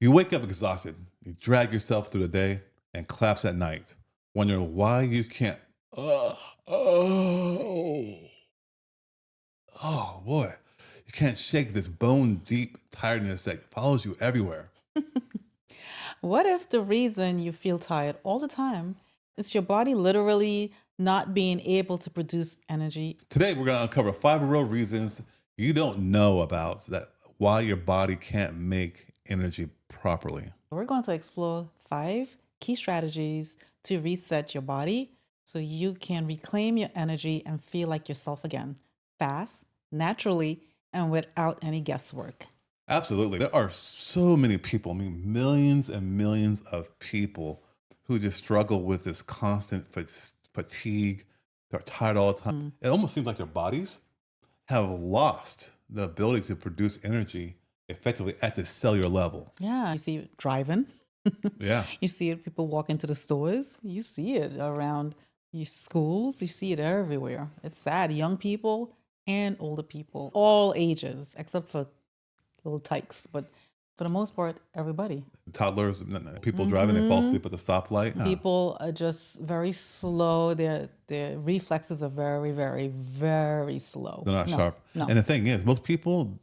You wake up exhausted, you drag yourself through the day and collapse at night, wondering why you can't. Oh, oh, oh boy. You can't shake this bone deep tiredness that follows you everywhere. What if the reason you feel tired all the time is your body literally not being able to produce energy? Today, we're going to uncover 5 real reasons you don't know about that why your body can't make energy properly. We're going to explore 5 key strategies to reset your body so you can reclaim your energy and feel like yourself again, fast, naturally, and without any guesswork. Absolutely. There are so many people, I mean, millions and millions of people who just struggle with this constant fatigue. They're tired all the time. Mm. It almost seems like their bodies have lost the ability to produce energy effectively at the cellular level. Yeah, you see it driving. Yeah. You see it, people walk into the stores. You see it around your schools. You see it everywhere. It's sad. Young people and older people, all ages, except for little tykes. But for the most part, everybody. Toddlers, people driving, they fall Hmm. asleep at the stoplight. Huh. People are just very slow. Their reflexes are very, very, very slow. They're not No, sharp. no. And the thing is, most people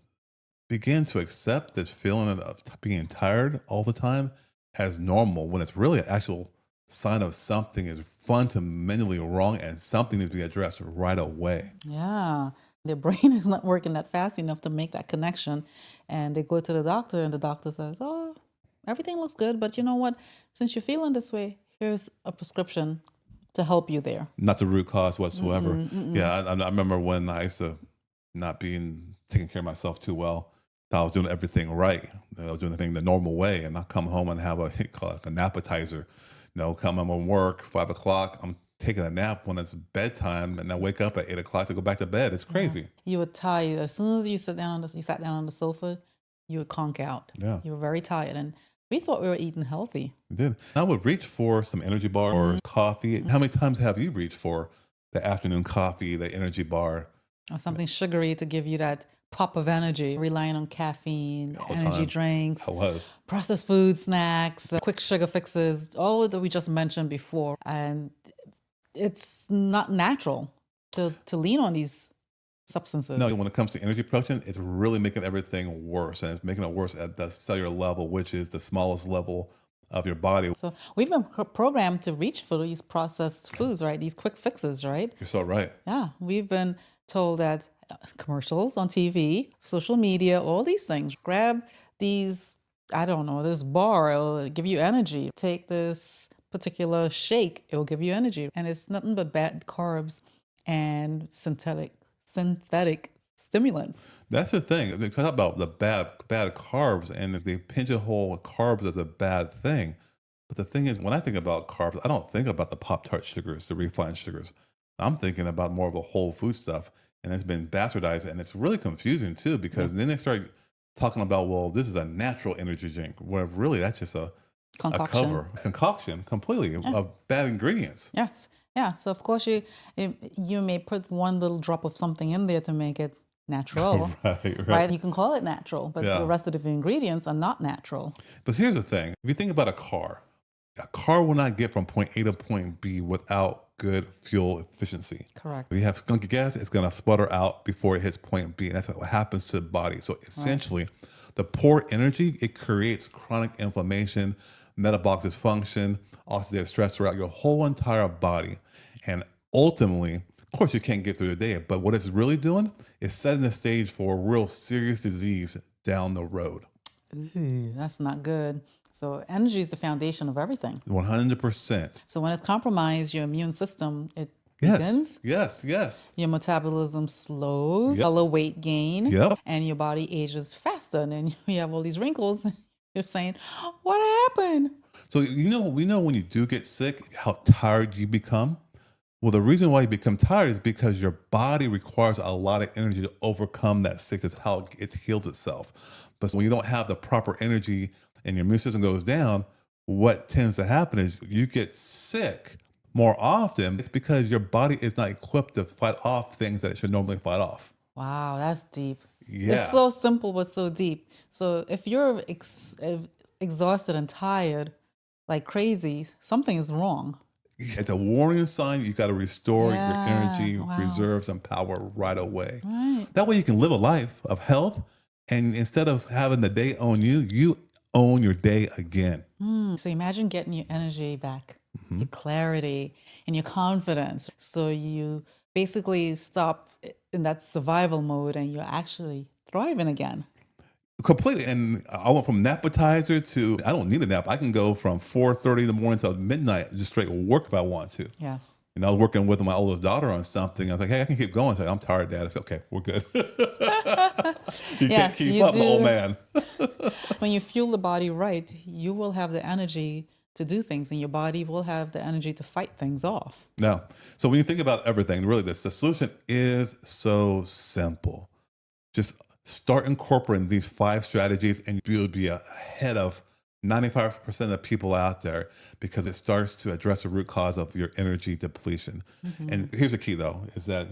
begin to accept this feeling of being tired all the time as normal when it's really an actual sign of something is fundamentally wrong and something needs to be addressed right away. Yeah. Their brain is not working that fast enough to make that connection. And they go to the doctor, and the doctor says, "Oh, everything looks good. But you know what? Since you're feeling this way, here's a prescription to help you there." Not the root cause whatsoever. Mm-mm, mm-mm. Yeah, I remember when I used to not being taking care of myself too well. Thought I was doing everything right. I was doing the thing the normal way, and I come home and have a call it an appetizer. Come home from work 5 o'clock. I'm taking a nap when it's bedtime, and I wake up at 8 o'clock to go back to bed. It's Yeah. crazy. You were tired. As soon as you sat down on the sofa, you would conk out. Yeah. You were very tired. And we thought we were eating healthy. It did. I would reach for some energy bar or coffee. How many times have you reached for the afternoon coffee, the energy bar? Or something sugary to give you that pop of energy, relying on caffeine, All the energy time. drinks, I was. processed food, snacks, quick sugar fixes, all that we just mentioned before. And it's not natural to lean on these substances. No, when it comes to energy production, it's really making everything worse. And it's making it worse at the cellular level, which is the smallest level of your body. So we've been programmed to reach for these processed foods, right? These quick fixes, right? You're so right. Yeah, we've been told that commercials on TV, social media, all these things. Grab these, I don't know, this bar, it'll give you energy. Take this particular shake, it will give you energy. And it's nothing but bad carbs and synthetic stimulants. That's the thing. They talk about the bad carbs, and if they pigeonhole carbs as a bad thing. But the thing is, when I think about carbs, I don't think about the Pop Tart sugars, the refined sugars. I'm thinking about more of the whole food stuff, and it's been bastardized, and it's really confusing too because then they start talking about, well, this is a natural energy drink, where really that's just a Concoction. cover, a concoction completely of bad ingredients. Yes. Yeah. So of course you may put one little drop of something in there to make it natural. Right, Right? right. You can call it natural, but the Yeah. rest of the ingredients are not natural. But here's the thing. If you think about a car will not get from point A to point B without good fuel efficiency. Correct. If you have skunky gas, it's going to sputter out before it hits point B. And that's what happens to the body. So Right. essentially, the poor energy, it creates chronic inflammation, metabolic dysfunction, oxidative stress throughout your whole entire body. And ultimately, of course, you can't get through the day, but what it's really doing is setting the stage for real serious disease down the road. Ooh, that's not good. So energy is the foundation of everything. 100%. So when it's compromised, your immune system, it Yes, weakens, yes, yes. your metabolism slows, Yep. cellular weight gain, Yep. and your body ages faster. And then you have all these wrinkles. You're saying, what happened? So we know when you do get sick, how tired you become. Well, the reason why you become tired is because your body requires a lot of energy to overcome that sickness, how it heals itself. But when you don't have the proper energy and your immune system goes down, what tends to happen is you get sick more often. It's because your body is not equipped to fight off things that it should normally fight off. Wow, that's deep. It's Yeah. so simple but so deep. So if exhausted and tired like crazy, something is wrong. It's a warning sign. You got to restore your Yeah. energy, Wow. reserves, and power right away. Right. That way you can live a life of health. And instead of having the day own you, you own your day again. So imagine getting your energy back, Mhm. your clarity, and your confidence. So you basically stop in that survival mode and you're actually thriving again. Completely. And I went from napatizer to I don't need a nap. I can go from 4:30 in the morning till midnight, just straight work if I want to. Yes. And I was working with my oldest daughter on something. I was like, hey, I can keep going. She's like, I'm tired, Dad. I said, okay, we're good. You can't Yes, keep you up, old do. man. When you fuel the body right, you will have the energy to do things, and your body will have the energy to fight things off. No. So when you think about everything, really, the solution is so simple. Just start incorporating these 5 strategies, and you'll be ahead of 95% of people out there because it starts to address the root cause of your energy depletion. And here's the key, though, is that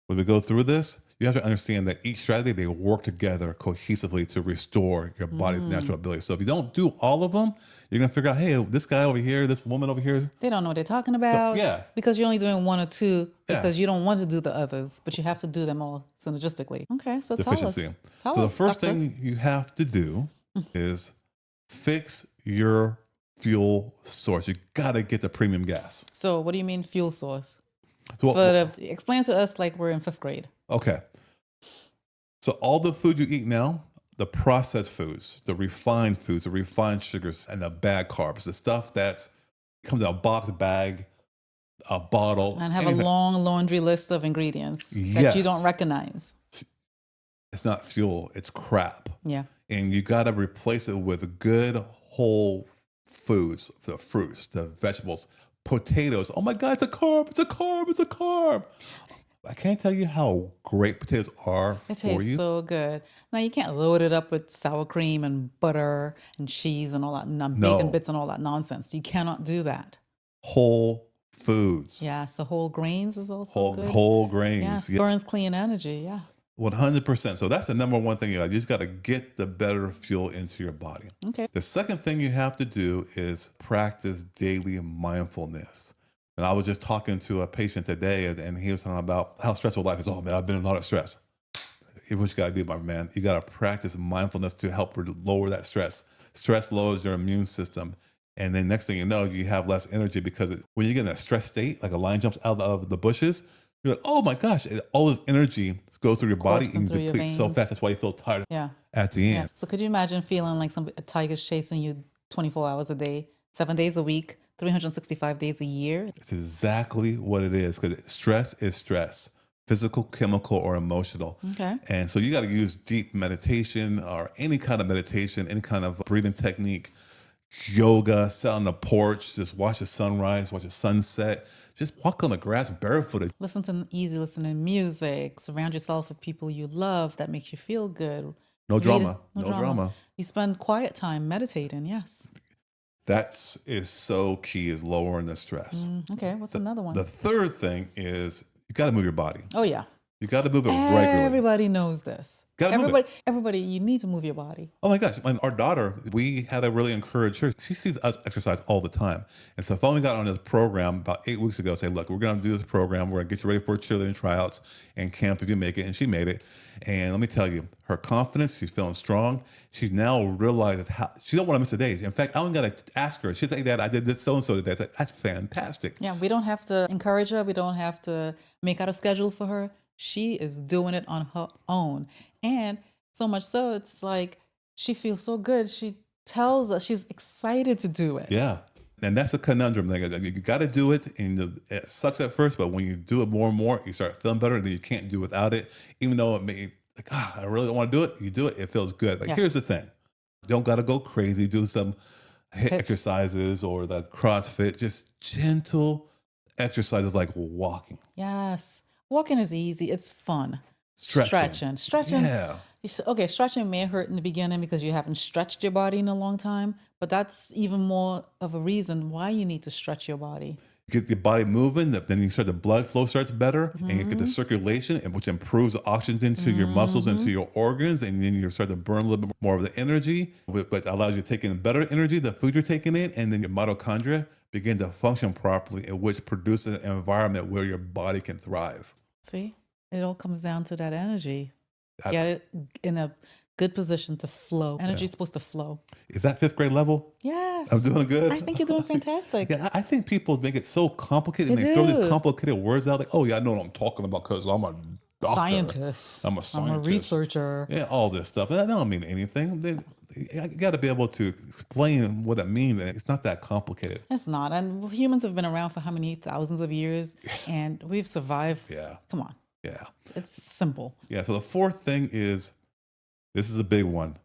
when we go through this, you have to understand that each strategy, they work together cohesively to restore your body's natural ability. So if you don't do all of them, you're going to figure out, hey, this guy over here, this woman over here. They don't know what they're talking So, about yeah, because you're only doing one or two yeah. because you don't want to do the others, but you have to do them all synergistically. Okay, so tell Deficiency. us. Tell So the us, first doctor. thing you have to do is fix your fuel source. You got to get the premium gas. So, what do you mean fuel source? So, Explain to us like we're in fifth grade. okay. So all the food you eat now, the processed foods, the refined sugars, and the bad carbs, the stuff that's comes in a box, bag, a bottle, And have a anything. long laundry list of ingredients that you don't Yes, recognize. it's not fuel, it's crap. Yeah. And you got to replace it with good whole foods, the fruits, the vegetables, potatoes. Oh my God, it's a carb, it's a carb, it's a carb. I can't tell you how great potatoes are It for tastes you. so good. Now you can't load it up with sour cream and butter and cheese and all that bacon No, bits and all that nonsense. You cannot do that. whole foods, Yeah, so whole grains is also good. whole Yeah, grains. Yeah, burns clean energy. Yeah. 100%. So that's the number one thing you got. You just got to get the better fuel into your body. Okay. The second thing you have to do is practice daily mindfulness. And I was just talking to a patient today, and he was talking about how stressful life is. Oh man, I've been in a lot of stress. Here's what you got to do, my man. You got to practice mindfulness to help lower that stress. Stress lowers your immune system. And then next thing you know, you have less energy because when you get in a stress state, like a lion jumps out of the bushes, you're like, oh my gosh, all this energy goes through your body Coursing and you through your deplete so veins. fast. That's why you feel tired Yeah. at the Yeah. end. So could you imagine feeling like a tiger's chasing you 24 hours a day, 7 days a week, 365 days a year? It's exactly what it is because stress is stress, physical, chemical, or emotional. Okay. And so you got to use deep meditation or any kind of meditation, any kind of breathing technique, yoga, sit on the porch, just watch the sunrise, watch the sunset, just walk on the grass barefooted. Listen to easy listening music. Surround yourself with people you love that makes you feel good. No Read, drama, no no drama. drama. You spend quiet time meditating. Yes. That is so key is lowering the stress. Okay. What's another The one? third thing is you got to move your body. Oh yeah. You got to move it regularly. Everybody knows this. Got to move it. Everybody, you need to move your body. Oh my gosh. And our daughter, we had to really encourage her. She sees us exercise all the time. And so finally got on this program about 8 weeks ago, say, look, we're going to do this program. We're going to get you ready for cheerleading tryouts and camp if you make it. And she made it. And let me tell you, her confidence, she's feeling strong. She now realizes how she don't want to miss a day. In fact, I only got to ask her. She's like, Dad, I did this so-and-so today. I said, that's fantastic. Yeah, we don't have to encourage her. We don't have to make out a schedule for her. She is doing it on her own. And so much so, it's like she feels so good. She tells us she's excited to do it. Yeah. And that's a conundrum. Like, you got to do it, and it sucks at first, but when you do it more and more, you start feeling better, and then you can't do without it. Even though it may, like, I really don't want to do it, you do it, it feels good. Like, Yes. here's the thing. Don't got to go crazy, do some HIIT HIIT. exercises or the CrossFit, just gentle exercises like walking, Yes. Walking is easy. It's fun. stretching. Stretching. Yeah. Okay, stretching may hurt in the beginning because you haven't stretched your body in a long time, but that's even more of a reason why you need to stretch your body. Get the body moving, then you start the blood flow starts better, and you get the Mm-hmm. circulation, and which improves the oxygen to your muscles and Mm-hmm. to your organs, and then you start to burn a little bit more of the energy, but allows you to take in better energy, the food you're taking in, and then your mitochondria begin to function properly, and which produces an environment where your body can thrive. See, it all comes down to that energy. I- Get it in a good position to flow. yeah. Energy is supposed to flow. Is that fifth grade level? I'm Yes. doing good. I think you're doing fantastic. Yeah, I think people make it so complicated You and they throw these do. complicated words out like, oh, yeah, I know what I'm talking about because I'm a doctor. Scientist. I'm a I'm a scientist. researcher. Yeah, all this stuff. And that don't mean anything. You got to be able to explain what it means. And it's not that complicated. It's not. And humans have been around for how many thousands of years and we've survived. Yeah. Come on. Yeah. It's simple. Yeah. So the fourth thing is this is a big one.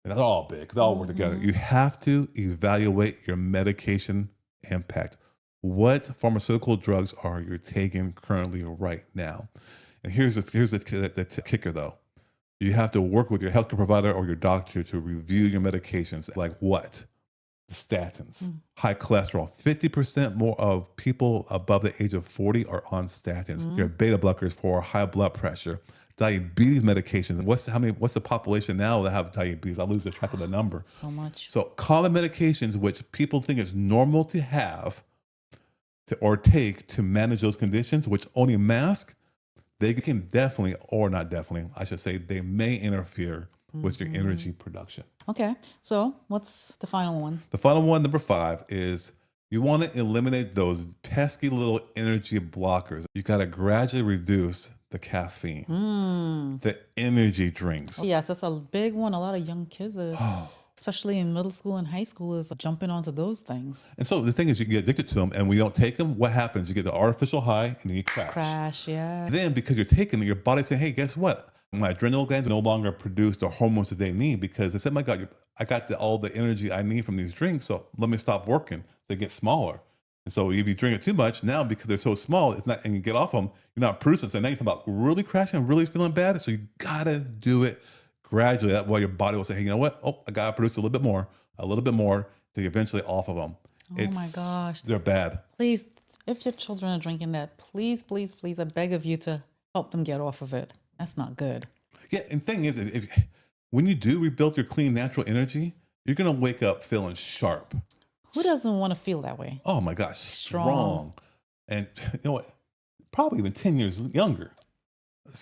And they're all big. They all work together. You have to evaluate your medication impact. What pharmaceutical drugs are you taking currently right now? And here's the kicker though. You have to work with your healthcare provider or your doctor to review your medications. Like what? The statins, high cholesterol. 50% more of people above the age of 40 are on statins. Your beta blockers for high blood pressure, diabetes medications. What's the population now that have diabetes? I lose the track of the number. So much. So common medications which people think is normal to have or take to manage those conditions, which only mask, they can definitely, or not definitely, I should say, they may interfere with your energy production. Okay. So what's the final one? The final one, number 5, is you want to eliminate those pesky little energy blockers. You got to gradually reduce the caffeine, the energy drinks. Yes, that's a big one. A lot of young kids are, especially in middle school and high school, is jumping onto those things. And so the thing is, you get addicted to them, and we don't take them. What happens? You get the artificial high, and then you crash. Crash, yeah. Then, because you're taking it, your body's saying, "Hey, guess what? My adrenal glands no longer produce the hormones that they need because they said, my God, I got all the energy I need from these drinks, so let me stop working." They get smaller. And so if you drink it too much, now because they're so small, it's not, and you get off them, you're not producing. So now you're talking about really crashing, really feeling bad. So you gotta do it gradually. That way your body will say, hey, you know what? Oh, I gotta produce a little bit more to eventually off of them. Oh my gosh. They're bad. Please, if your children are drinking that, please, please, please, I beg of you to help them get off of it. That's not good. Yeah, and the thing is, when you do rebuild your clean, natural energy, you're gonna wake up feeling sharp. Who doesn't want to feel that way? Oh my gosh, strong. And you know what? Probably even 10 years younger.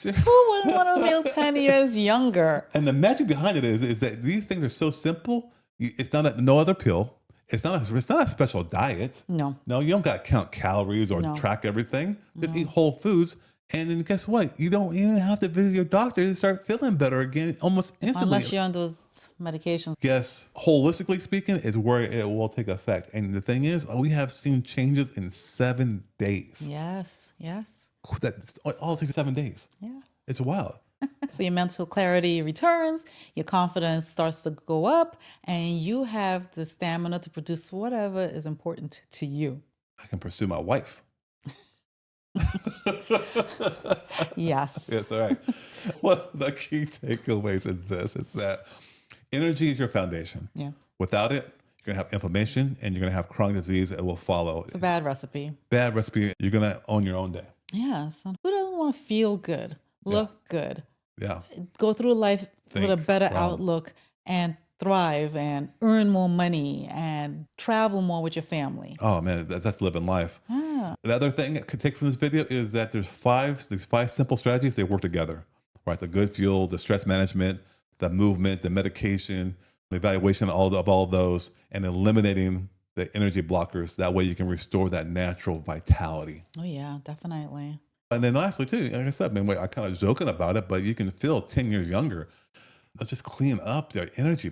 Who wouldn't want to feel 10 years younger? And the magic behind it is that these things are so simple. It's not no other pill. It's not a special diet. No. No, you don't got to count calories or track everything. Just eat whole foods. And then guess what? You don't even have to visit your doctor to start feeling better again almost instantly. Unless you're on those medications. Yes, holistically speaking, is where it will take effect. And the thing is, we have seen changes in 7 days. Yes, yes. That all takes 7 days. Yeah. It's wild. So your mental clarity returns, your confidence starts to go up, and you have the stamina to produce whatever is important to you. I can pursue my wife. Yes. Yes, all right. Well, the key takeaways is this. It's that energy is your foundation. Yeah. Without it, you're going to have inflammation and you're going to have chronic disease that will follow. It's a bad recipe. Bad recipe. You're going to own your own day. Yes. Who doesn't want to feel good, look good, Yeah. go through life with a Think better wrong. outlook and thrive and earn more money and travel more with your family? Oh man, that's living life. Yeah. The other thing I could take from this video is that these 5 simple strategies, they work together, right? The good fuel, the stress management, the movement, the medication, the evaluation of all those, and eliminating the energy blockers. That way you can restore that natural vitality. Oh yeah, definitely. And then lastly too, like I said, man, I kind of joking about it, but you can feel 10 years younger. Let's just clean up their energy,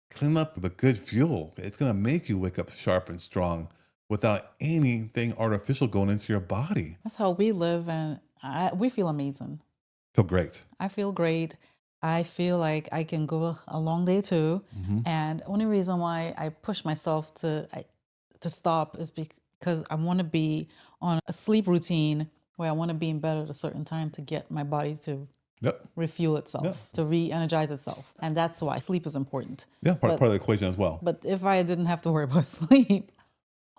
clean up the good fuel. It's going to make you wake up sharp and strong without anything artificial going into your body. That's how we live, and we feel amazing. Feel great. I feel great. I feel like I can go a long day too. And only reason why I push myself to stop is because I want to be on a sleep routine where I want to be in bed at a certain time to get my body to Yep. refuel itself, Yep. to re-energize itself. And that's why sleep is important. Yeah, part of the equation as well. But if I didn't have to worry about sleep,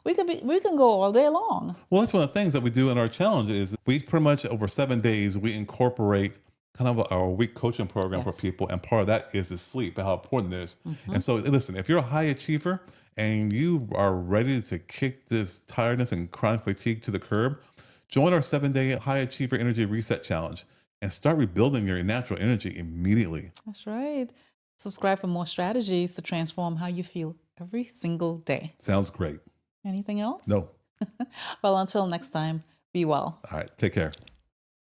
we can go all day long. Well, that's one of the things that we do in our challenge is we pretty much over 7 days, we incorporate kind of our week coaching program for Yes. people. And part of that is the sleep and how important it is. Hmm. And so listen, if you're a high achiever and you are ready to kick this tiredness and chronic fatigue to the curb, join our 7-day high achiever energy reset challenge and start rebuilding your natural energy immediately. That's right. Subscribe for more strategies to transform how you feel every single day. Sounds great. Anything else? No. Well, until next time, be well. All right. Take care.